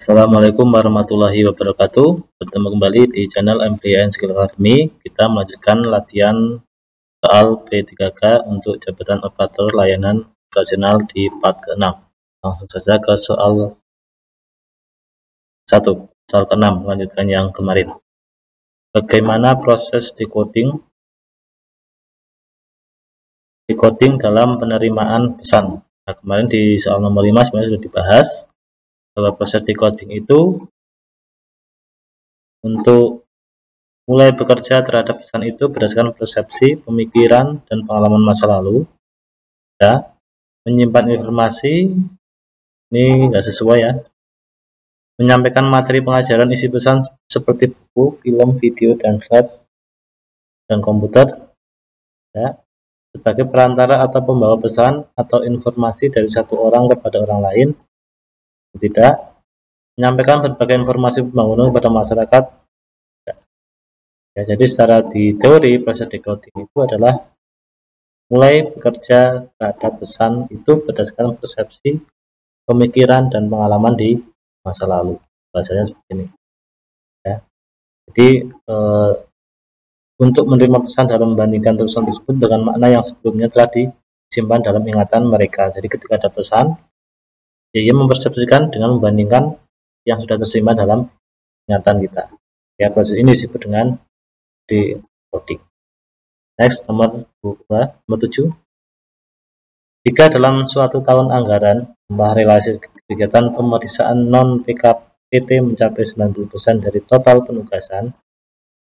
Assalamualaikum warahmatullahi wabarakatuh. Bertemu kembali di channel MPN Skill Academy. Kita melanjutkan latihan soal P3K untuk jabatan operator layanan operasional di part ke-6. Langsung saja ke soal 1. Soal ke-6, melanjutkan yang kemarin. Bagaimana proses decoding dalam penerimaan pesan? Nah, kemarin di soal nomor 5 sebenarnya sudah dibahas bahwa proses decoding itu untuk mulai bekerja terhadap pesan itu berdasarkan persepsi, pemikiran, dan pengalaman masa lalu. Ya, menyimpan informasi ini nggak sesuai ya. Menyampaikan materi pengajaran isi pesan seperti buku, film, video, dan slide dan komputer. Ya, sebagai perantara atau pembawa pesan atau informasi dari satu orang kepada orang lain. Tidak. Menyampaikan berbagai informasi pembangunan kepada masyarakat. Ya, jadi secara di teori proses decoding itu adalah mulai bekerja terhadap pesan itu berdasarkan persepsi, pemikiran, dan pengalaman di masa lalu. Bahasanya seperti ini. Ya. Jadi untuk menerima pesan dalam membandingkan tulisan tersebut dengan makna yang sebelumnya telah disimpan dalam ingatan mereka. Jadi ketika ada pesan, ia mempersepsikan dengan membandingkan yang sudah tersimpan dalam ingatan kita. Ya, proses ini disebut dengan decoding. Next, nomor 7. Jika dalam suatu tahun anggaran, jumlah realisasi kegiatan pemeriksaan non-PKPT mencapai 90% dari total penugasan,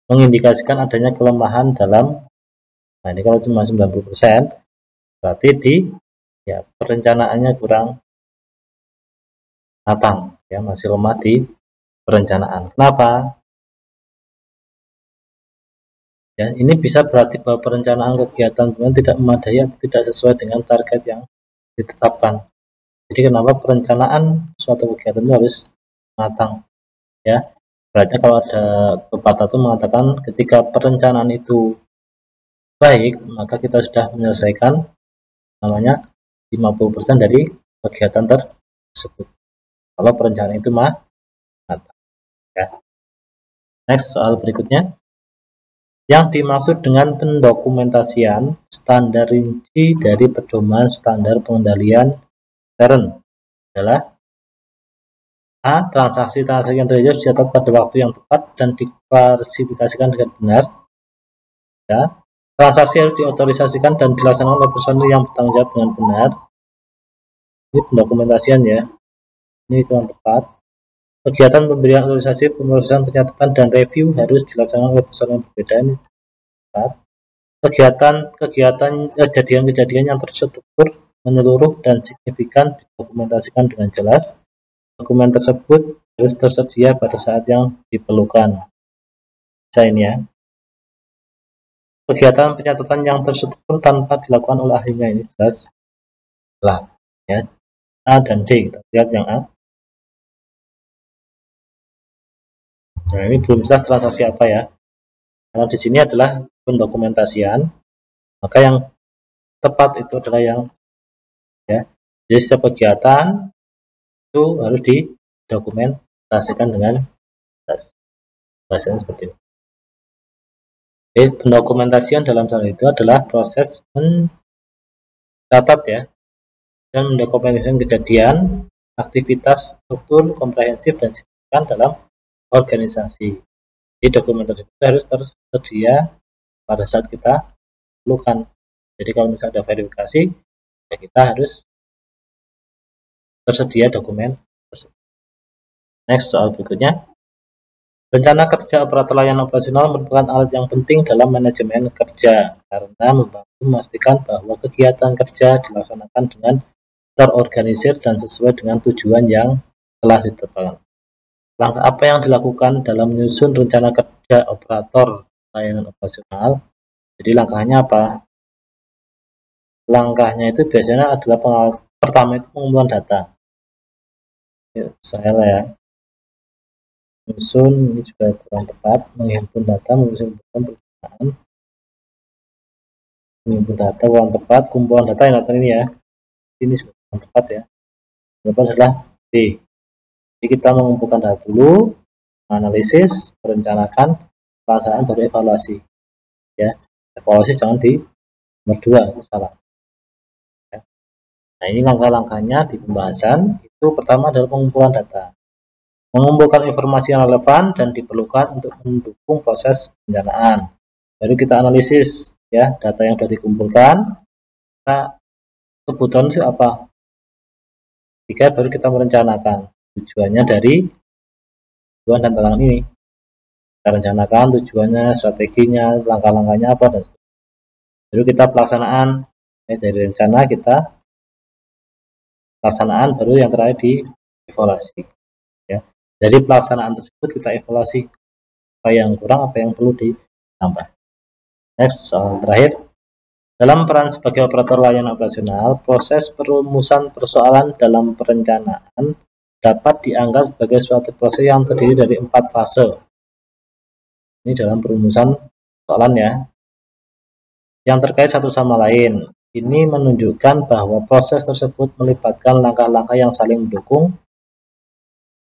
mengindikasikan adanya kelemahan dalam, nah ini kalau cuma 90%, berarti perencanaannya kurang matang, ya masih lemah di perencanaan. Kenapa? Ya, ini bisa berarti bahwa perencanaan kegiatan tidak memadai atau tidak sesuai dengan target yang ditetapkan. Jadi kenapa perencanaan suatu kegiatan itu harus matang, ya. Berarti kalau ada pepatah itu mengatakan ketika perencanaan itu baik, maka kita sudah menyelesaikan namanya 50% dari kegiatan tersebut. Kalau perencanaan itu matang, ya. Next, soal berikutnya. Yang dimaksud dengan pendokumentasian standar rinci dari pedoman standar pengendalian intern adalah A. Transaksi-transaksi yang terjadi dicatat pada waktu yang tepat dan diklasifikasikan dengan benar. Ya. Transaksi harus diotorisasikan dan dilaksanakan oleh personil yang bertanggung jawab dengan benar. Ini pendokumentasian ya. Ini kurang tepat. Kegiatan pemberian otorisasi, pemeriksaan, pencatatan, dan review harus dilaksanakan oleh personil yang berbeda. Ini tepat. Kejadian-kejadian yang terstruktur, menyeluruh, dan signifikan didokumentasikan dengan jelas. Dokumen tersebut harus tersedia pada saat yang diperlukan. Bisa ini ya. Kegiatan pencatatan yang terstruktur tanpa dilakukan oleh ahlinya, ini jelas lah. Ya. A dan D, kita lihat yang A. Nah, ini belum jelas transaksi apa ya. Karena di sini adalah pendokumentasian, maka yang tepat itu adalah yang ya. Jadi setiap kegiatan itu harus didokumentasikan dengan jelas. Bahasanya seperti ini. Jadi pendokumentasian dalam hal itu adalah proses mencatat ya dan mendokumentasikan kejadian, aktivitas, struktur, komprehensif, dan signifikan dalam organisasi. Jadi dokumen tersebut harus tersedia pada saat kita perlukan. Jadi kalau misalnya ada verifikasi, ya kita harus tersedia dokumen tersebut. Next, soal berikutnya. Rencana kerja operator layanan operasional merupakan alat yang penting dalam manajemen kerja karena membantu memastikan bahwa kegiatan kerja dilaksanakan dengan terorganisir dan sesuai dengan tujuan yang telah ditetapkan. Langkah apa yang dilakukan dalam menyusun rencana kerja operator layanan operasional? Jadi langkahnya apa? Langkahnya itu biasanya adalah pertama itu pengumpulan data. Saya ya. Menyusun ini juga kurang tepat. Menghimpun data, mengumpulkan perusahaan. Menghimpun data kurang tepat. Kumpulan data yang ini ya. Ini juga kurang tepat ya. Yang adalah B. Jadi kita mengumpulkan data dulu, analisis, merencanakan, pelaksanaan, baru evaluasi. Ya, evaluasi jangan di nomor 2, salah. Ya. Nah, ini langkah-langkahnya di pembahasan. Itu pertama adalah pengumpulan data. Mengumpulkan informasi yang relevan dan diperlukan untuk mendukung proses perencanaan. Baru kita analisis ya data yang sudah dikumpulkan. Kita kebutuhan itu apa? Tiga, baru kita merencanakan tujuannya dari tujuan dan tantangan ini. Kita rencanakan tujuannya, strateginya, langkah-langkahnya apa dan seterusnya. Baru kita pelaksanaan dari rencana kita pelaksanaan, baru yang terakhir di evaluasi. Ya. Dari pelaksanaan tersebut kita evaluasi apa yang kurang, apa yang perlu ditambah. Next, soal terakhir. Dalam peran sebagai operator layanan operasional, proses perumusan persoalan dalam perencanaan dapat dianggap sebagai suatu proses yang terdiri dari 4 fase. Ini dalam perumusan persoalan ya, yang terkait satu sama lain. Ini menunjukkan bahwa proses tersebut melibatkan langkah-langkah yang saling mendukung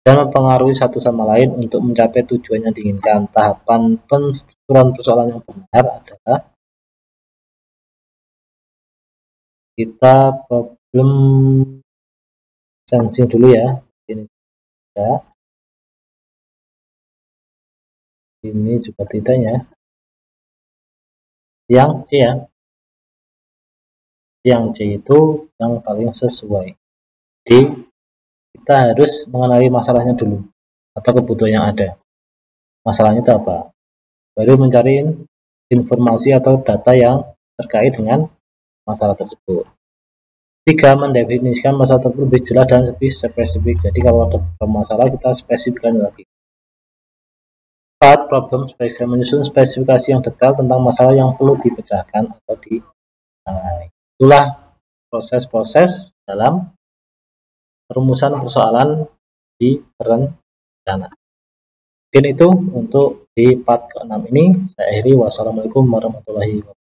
dan mempengaruhi satu sama lain untuk mencapai tujuan yang diinginkan. Tahapan penstrukturan persoalan yang benar adalah kita problem sensing dulu ya. Ini juga tidak ya. Yang C ya. Yang C itu yang paling sesuai. Jadi kita harus mengenali masalahnya dulu atau kebutuhan yang ada. Masalahnya itu apa? Baru mencari informasi atau data yang terkait dengan masalah tersebut. 3, mendefinisikan masalah tersebut lebih jelas dan lebih spesifik. Jadi kalau ada masalah kita spesifikkan lagi. 4, problem spesifikasi, menyusun spesifikasi yang detail tentang masalah yang perlu dipecahkan atau ditangani. Itulah proses-proses dalam perumusan persoalan di perencanaan. Mungkin itu untuk di part ke-6 ini. Saya akhiri. Wassalamualaikum warahmatullahi wabarakatuh.